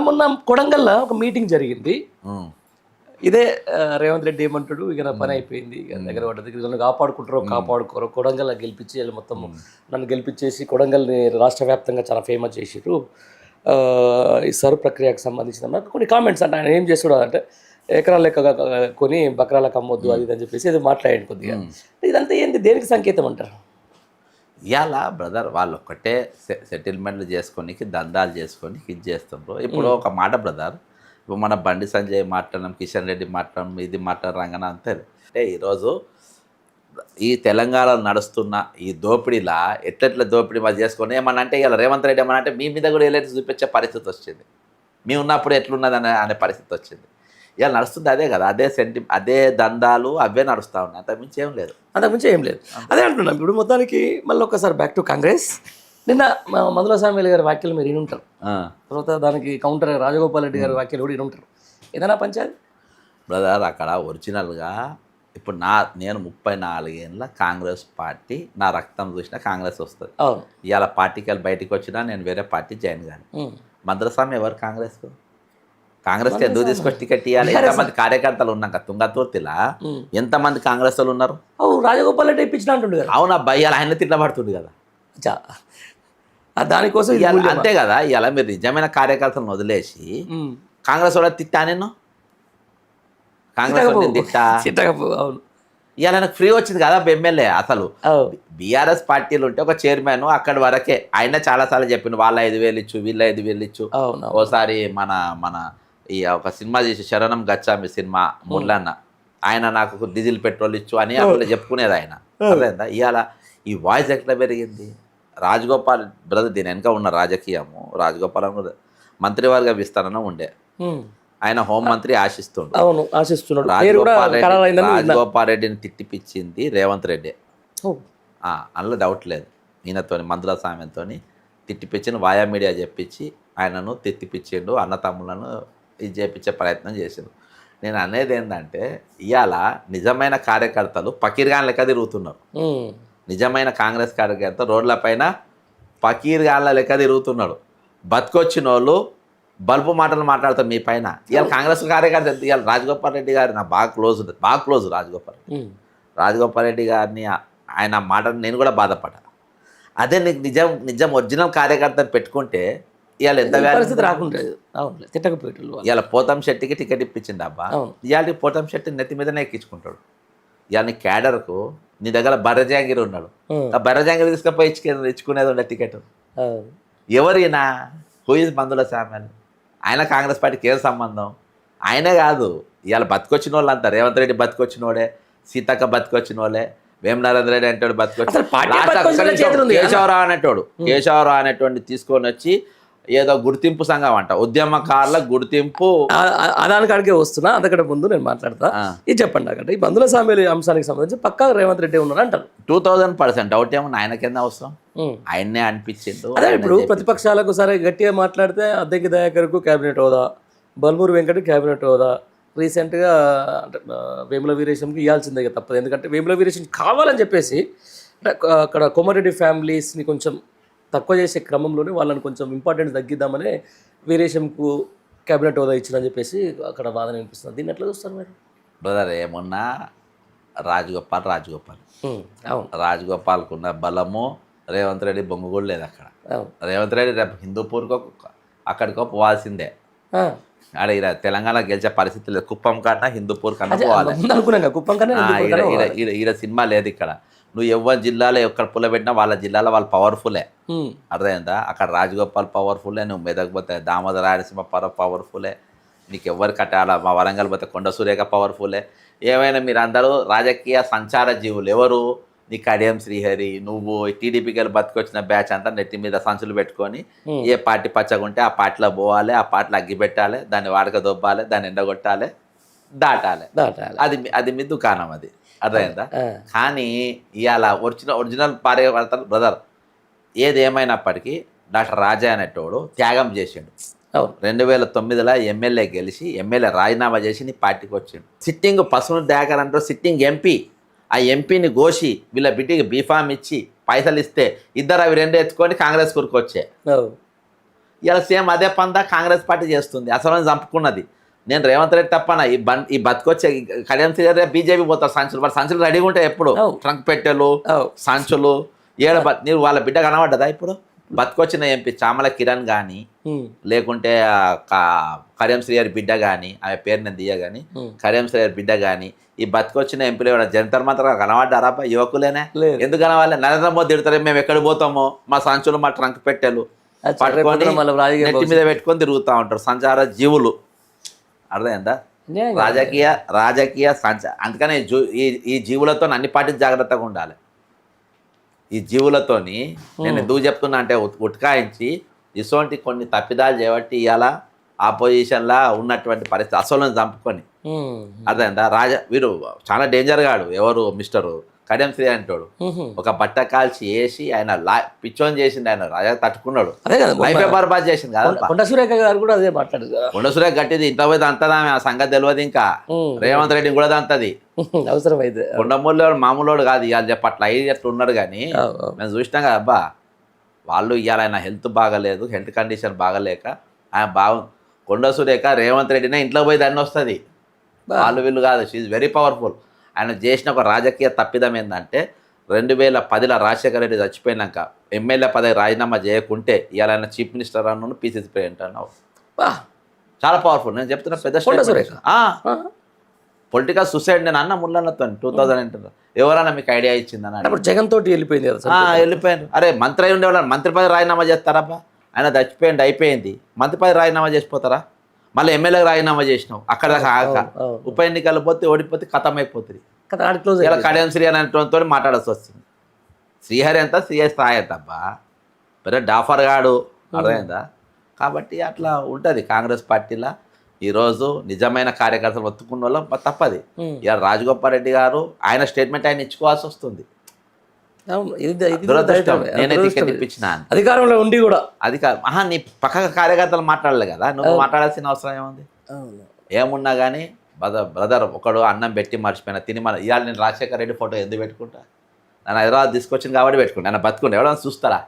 మొన్న కొడంగల్లో ఒక మీటింగ్ జరిగింది. ఇదే రేవంత్ రెడ్డి ఏమంటాడు, ఇక నా పని అయిపోయింది, ఇక దగ్గర పడ్డది, నన్ను కాపాడుకుంటారో కాపాడుకోరో, కొడంగల్ గెలిపించి వీళ్ళు మొత్తం నన్ను గెలిపించేసి కొడంగల్ని రాష్ట్ర వ్యాప్తంగా చాలా ఫేమస్ చేసిర్రు. ఈ సరు ప్రక్రియకు సంబంధించిన కొన్ని కామెంట్స్ అంటే ఆయన ఏం చేస్తాడు అంటే ఎకరాల లెక్క కొని బకరాలకు అమ్మొద్దు అది అని చెప్పేసి ఏదో మాట్లాడాడు కొద్దిగా. ఇదంతా ఏంటి, దేనికి సంకేతం అంటారు? ఇవాళ బ్రదర్ వాళ్ళు ఒక్కటే సెటిల్మెంట్లు చేసుకొని దందాలు చేసుకొని ఇది చేస్తుండ్రు. ఇప్పుడు ఒక మాట బ్రదర్, ఇప్పుడు మన బండి సంజయ్ మాట్లాడడం, కిషన్ రెడ్డి మాట్లాడడం, ఇది మాట్లాడడం రంగన అంతే. అంటే ఈరోజు ఈ తెలంగాణలో నడుస్తున్న ఈ దోపిడీలా ఎట్లెట్ల దోపిడీ మాది చేసుకొని ఏమన్నా అంటే ఇలా రేవంత్ రెడ్డి ఏమన్నా అంటే మీ మీద కూడా ఎలాంటి చూపించే పరిస్థితి వచ్చింది, మీ ఉన్నప్పుడు ఎట్లున్నది అనే పరిస్థితి వచ్చింది. ఇలా నడుస్తుంది అదే కదా, అదే దందాలు అవే నడుస్తూ ఉన్నాయి, అంతకుమించి ఏం లేదు, అదే అంటున్నాం. ఇప్పుడు మొత్తానికి మళ్ళీ ఒకసారి బ్యాక్ టు కాంగ్రెస్. నిన్న మందుల సామ్యులు గారి వ్యాఖ్యలు మీరు వినుంటారు, తర్వాత దానికి కౌంటర్ రాజగోపాల్ రెడ్డి గారి వ్యాఖ్యలు కూడా వినుంటారు. ఏదైనా పంచాయతీ బ్రదర్ అక్కడ ఒరిజినల్గా ఇప్పుడు నేను 34 ఏళ్ళ కాంగ్రెస్ పార్టీ, నా రక్తం చూసినా కాంగ్రెస్ వస్తుంది. ఇవాళ పార్టీకి వెళ్ళి బయటకు వచ్చినా నేను వేరే పార్టీ జాయిన్ కాను. మందరస్వామి ఎవరు కాంగ్రెస్కి ఎందుకు తీసుకొచ్చి టికెట్ ఇవ్వాలి? ఎంతమంది కార్యకర్తలు ఉన్నాక తుంగతుర్తిలా ఎంతమంది కాంగ్రెస్ వాళ్ళు ఉన్నారు? రాజగోపాల్ రెడ్డి ఇప్పించిన అంటుండే కదా. అవునా అబ్బాయి, ఇలా ఆయన తిట్లబడుతుంది కదా దానికోసం అంతే కదా. ఇలా మీరు నిజమైన కార్యకర్తలను వదిలేసి కాంగ్రెస్ వాళ్ళ తిట్టా, నేను కాంగ్రెస్ తిట్టా. అవును, ఇవాళ నాకు ఫ్రీ వచ్చింది కదా ఎమ్మెల్యే. అసలు బీఆర్ఎస్ పార్టీలు ఉంటే ఒక చైర్మన్ అక్కడి వరకే, ఆయన చాలాసార్లు చెప్పిండు వాళ్ళ 5,000 ఇచ్చు, వీళ్ళ 5,000 ఇచ్చు. ఓసారి మన ఈ ఒక సినిమా చేసి శరణం గచ్చామి సినిమా మురళన్న, ఆయన నాకు డీజిల్ పెట్రోల్ ఇచ్చు అని అట్లా చెప్పుకునేది ఆయన. అదేందా ఇవాళ ఈ వాయిస్ ఎట్లా పెరిగింది? రాజగోపాల్ బ్రదర్ దీని వెనక ఉన్న రాజకీయము, రాజగోపాల్ మంత్రివర్గ విస్తరణ ఉండే, ఆయన హోంమంత్రి ఆశిస్తున్నాడు. రాజగోపాల్ రెడ్డిని తిట్టిపిచ్చింది రేవంత్ రెడ్డి, అందులో డౌట్ లేదు. ఈయనతో మందుల సామ్యంతో తిట్టిపిచ్చిన వాయా మీడియా చెప్పించి ఆయనను తిట్టిపిచ్చిండు, అన్నతమ్ములను ఇది చేపించే ప్రయత్నం చేసిండు. నేను అనేది ఏంటంటే ఇవాళ నిజమైన కార్యకర్తలు పకీర్గాన్ లెక్క తిరుగుతున్నారు. నిజమైన కాంగ్రెస్ కార్యకర్త రోడ్లపైన పకీర్గాన్ల లెక్క తిరుగుతున్నాడు. బతికొచ్చిన వాళ్ళు బల్బు మాటలు మాట్లాడతారు మీ పైన. ఇవాళ కాంగ్రెస్ కార్యకర్త ఇవాళ రాజగోపాల్ రెడ్డి గారు నా బాగా క్లోజ్ రాజగోపాల్ రెడ్డి గారిని ఆయన మాటలు నేను కూడా బాధపడ్డా. అదే నీకు నిజం ఒరిజినల్ కార్యకర్తను పెట్టుకుంటే ఇవాళ ఎంత పరిస్థితి రాకుంటుంది. ఇవాళ పోతం శెట్టికి టికెట్ ఇప్పించింది అబ్బా, ఇవాళ పోతం శెట్టి నెత్తి మీదనే ఎక్కించుకుంటాడు. ఇవాళ నీ క్యాడర్కు నీ దగ్గర బర్రజాంగిరి ఉన్నాడు, ఆ బర్రజాంగిరి తీసుకుపోయి ఇచ్చుకునేది ఉండే టికెట్. ఎవరైనా హూయిజ్ మందుల సామ్యాల్, ఆయన కాంగ్రెస్ పార్టీకి ఏం సంబంధం? ఆయనే కాదు ఇవాళ బతికొచ్చిన వాళ్ళు అంతా, రేవంత్ రెడ్డి బతికొచ్చిన వాళ్ళే, సీతక్క బతికొచ్చిన వాళ్ళే, వేమనారాయణ రెడ్డి అంటాడు బతికొచ్చిన, కేశవరావు అనేటువంటి తీసుకొని వచ్చి ఏదో గుర్తింపు సంఘం అంట, ఉద్యమకారుల గుర్తింపు అదానికాడికే వస్తున్నా. అంతకంటే ముందు నేను మాట్లాడతా, ఇది చెప్పండి అక్కడ ఈ బంధుల సామ్యాల అంశానికి సంబంధించి పక్కా రేవంత్ రెడ్డి ఉన్నారు అంటారు. 2000% డౌట్ ఏమన్నా ఆయన కింద అవసరం, ఆయన్నే అనిపించిండు. అదే ఇప్పుడు ప్రతిపక్షాలకు సరే గట్టిగా మాట్లాడితే అద్దెకి దయాకర్కు క్యాబినెట్ హోదా, బల్మూరు వెంకట క్యాబినెట్ హోదా, రీసెంట్గా అంటే వేముల వీరేశంకి ఇవ్వాల్సిందే తప్పదు. ఎందుకంటే వేముల వీరేశం కావాలని చెప్పేసి అక్కడ కోమారెడ్డి ఫ్యామిలీస్ని కొంచెం తక్కువ చేసే క్రమంలోనే వాళ్ళని కొంచెం ఇంపార్టెన్స్ తగ్గిద్దామనే వీరేశంకు క్యాబినెట్ హోదా ఇచ్చిందని చెప్పేసి అక్కడ వాదన వినిపిస్తుంది. దీన్ని ఎట్లా చూస్తారు మీరు? బ్రదర్ ఏమన్నా రాజగోపాల్ రాజగోపాల్కు ఉన్న బలము రేవంత్ రెడ్డి బొంగు కూడా లేదు అక్కడ. రేవంత్ రెడ్డి రేపు హిందూపూర్కో అక్కడికో పోవాల్సిందే. ఆడ ఇలా తెలంగాణ గెలిచే పరిస్థితి లేదు. కుప్పం కన్నా హిందూపూర్ కన్నా పోవాలి. ఈడ సినిమా లేదు ఇక్కడ. నువ్వు ఎవరి జిల్లాలో ఎక్కడ పుల్లబెట్టినా వాళ్ళ జిల్లాలో వాళ్ళు పవర్ఫుల్లే, అర్థమైందా? అక్కడ రాజగోపాల్ పవర్ఫుల్లే, నువ్వు మెదక్ పోతే దామోదర రాయలసీమ పవర్ఫుల్లే, నీకు ఎవరు కట్టాల మా వరంగల్ పోతే కొండ సూర్యగా పవర్ఫుల్లే. ఏమైనా మీరు అందరూ రాజకీయ సంచార జీవులు. ఎవరు? నీ కడియం శ్రీహరి, నువ్వు టీడీపీకి వెళ్ళి బతికొచ్చిన బ్యాచ్ అంతా నెత్తి మీద సంచులు పెట్టుకొని ఏ పార్టీ పచ్చగుంటే ఆ పార్టీలో పోవాలి, ఆ పార్టీలో అగ్గి పెట్టాలి, దాన్ని వాడక దొబ్బాలి, దాన్ని ఎండగొట్టాలి, దాటాలి. అది మీ దుకాణం, అది అర్థమైందా? కానీ ఇవాళ ఒరిజినల్ కార్యకర్తలు బ్రదర్ ఏది ఏమైనప్పటికీ డాక్టర్ రాజా అనేటోడు త్యాగం చేసిండు. 2009లో ఎమ్మెల్యే గెలిచి ఎమ్మెల్యే రాజీనామా చేసి నీ పార్టీకి వచ్చిండు. సిట్టింగ్ పసుపు దయాకర్ అంటారు, సిట్టింగ్ ఎంపీ. ఆ ఎంపీని గోసి వీళ్ళ బిడ్డకి బీఫామ్ ఇచ్చి పైసలు ఇస్తే ఇద్దరు అవి 2 ఎత్తుకొని కాంగ్రెస్ కూరుకొచ్చే. ఇలా సేమ్ అదే పందా కాంగ్రెస్ పార్టీ చేస్తుంది. అసలు చంపుకున్నది. నేను రేవంత్ రెడ్డి తప్పన ఈ బతికొచ్చే కళ్యాణ్ శ్రీగారు బీజేపీ పోతారు సంచులు. మరి సంచులు రెడీగా ఉంటాయి ఎప్పుడు, ట్రంక్ పెట్టెలు సంచులు. నీవు వాళ్ళ బిడ్డ కనబడ్డదా ఇప్పుడు? బతికొచ్చిన ఎంపీ చామల కిరణ్ కానీ, లేకుంటే కళ్యాణ్ శ్రీగారి బిడ్డ కానీ, ఆమె పేరు నేను దియ్య కానీ, కళ్యాణ్ శ్రీగారి బిడ్డ కానీ, ఈ బతికొచ్చిన ఎంపీలు ఏమైనా జంతర్ మంత్రంగా కనబడ్డారా? యువకులేనే. ఎందుకు కనవాలి? నరేంద్ర మోదీ తిడతారు, మేము ఎక్కడ పోతామో, మా సంచులు మా ట్రంక్ పెట్టెలు పట్టుకొని నెట్టి మీద పెట్టుకొని తిరుగుతూ ఉంటారు సంచార జీవులు. అర్థమైందా? రాజకీయ అందుకని ఈ జీవులతో అన్ని పార్టీలు జాగ్రత్తగా ఉండాలి. ఈ జీవులతోని నేను ఎందుకు చెప్తున్నా అంటే ఉట్కాయించి ఇటువంటి కొన్ని తప్పిదాలు చేయబట్టి ఇవాళ ఆపోజిషన్లా ఉన్నటువంటి పరిస్థితి అసలు చంపుకొని. అర్థమైందా? వీడు చాలా డేంజర్ గాడు. ఎవరు? మిస్టర్ కళ్యాణ్ శ్రీ అంటాడు. ఒక బట్ట కాల్చి వేసి ఆయన పిచ్చోని చేసిండు. ఆయన రాజా తట్టుకున్నాడు. లైఫ్ బర్బాద్ చేసింది కదా. కొండ సురేఖ గారు కూడా అదే మాట్లాడారు. కొండ సురేఖ గట్టిది ఇంత పోయి అంతదా ఆ సంగతి తెలియదు. ఇంకా రేవంత్ రెడ్డి కూడా అంతది అవసరం అయితే. కొండమూలోడు మామూలోడు కాదు. ఇవాళ చెప్పట్ల అట్లా ఉన్నాడు. కానీ మేము చూసినాం కదా అబ్బా, వాళ్ళు ఇవాళ ఆయన హెల్త్ బాగలేదు, హెల్త్ కండిషన్ బాగలేక ఆయన కొండ సురేఖ రేవంత్ రెడ్డినే ఇంట్లో పోయి దాన్ని వస్తుంది. వాళ్ళు వీళ్ళు కాదు. She very powerful. ఆయన చేసిన ఒక రాజకీయ తప్పిదం ఏంటంటే 2010లో రాజశేఖర రెడ్డి చచ్చిపోయినాక ఎమ్మెల్యే పదవి రాజీనామా చేయకుంటే ఇవాళ ఆయన చీఫ్ మినిస్టర్ అన్నాను, పీసీసీ ప్రెసిడెంట్ అన్నావు. చాలా పవర్ఫుల్. నేను చెప్తున్నా పెద్ద పొలిటికల్ సూసైడ్. నేను అన్న ముళ్ళతో 2008 ఎవరన్నా మీకు ఐడియా ఇచ్చిందని. జగన్ తోటి వెళ్ళిపోయింది కదా. వెళ్ళిపోయాను. అరే మంత్రి అయి ఉండేవాళ్ళు మంత్రి పదవి రాజీనామా చేస్తారబ్బా? ఆయన చచ్చిపోయింది, అయిపోయింది. మంత్రి పదవి రాజీనామా చేసిపోతారా? మళ్ళీ ఎమ్మెల్యేకి రాజీనామా చేసినావు. అక్కడ దాకా ఆక ఉప ఎన్నికలు పోతే ఓడిపోతే ఖతం అయిపోతుంది. ఇలా కళ్యాణ్ శ్రీ అనేటువంటి మాట్లాడాల్సి వస్తుంది. శ్రీహరి ఎంత, శ్రీహరి స్థాయి ఎంత అబ్బా, పెద్ద డాఫర్ గాడు. అర్థమైందా? కాబట్టి అట్లా ఉంటుంది కాంగ్రెస్ పార్టీలో. ఈరోజు నిజమైన కార్యకర్తలు ఒత్తుకున్న వాళ్ళు తప్పది. ఇక రాజగోపాల్ రెడ్డి గారు ఆయన స్టేట్మెంట్ ఆయన ఇచ్చుకోవాల్సి వస్తుంది. నేనే టికెట్ ఇప్పించిన అధికారంలో ఉండి కూడా నీ పక్క కార్యకర్తలు మాట్లాడలే కదా, నువ్వు మాట్లాడాల్సిన అవసరం ఏముంది? ఏమున్నా కానీ బ్రదర్ ఒకడు అన్నం పెట్టి మర్చిపోయినా తిని ఇవాళ నేను రాజశేఖర రెడ్డి ఫోటో ఎందుకు పెట్టుకుంటా? నన్ను హైదరాబాద్ తీసుకొచ్చింది కాబట్టి పెట్టుకుంటా. ఆయన బతుకుంటా ఎవడన్నా చూస్తారా?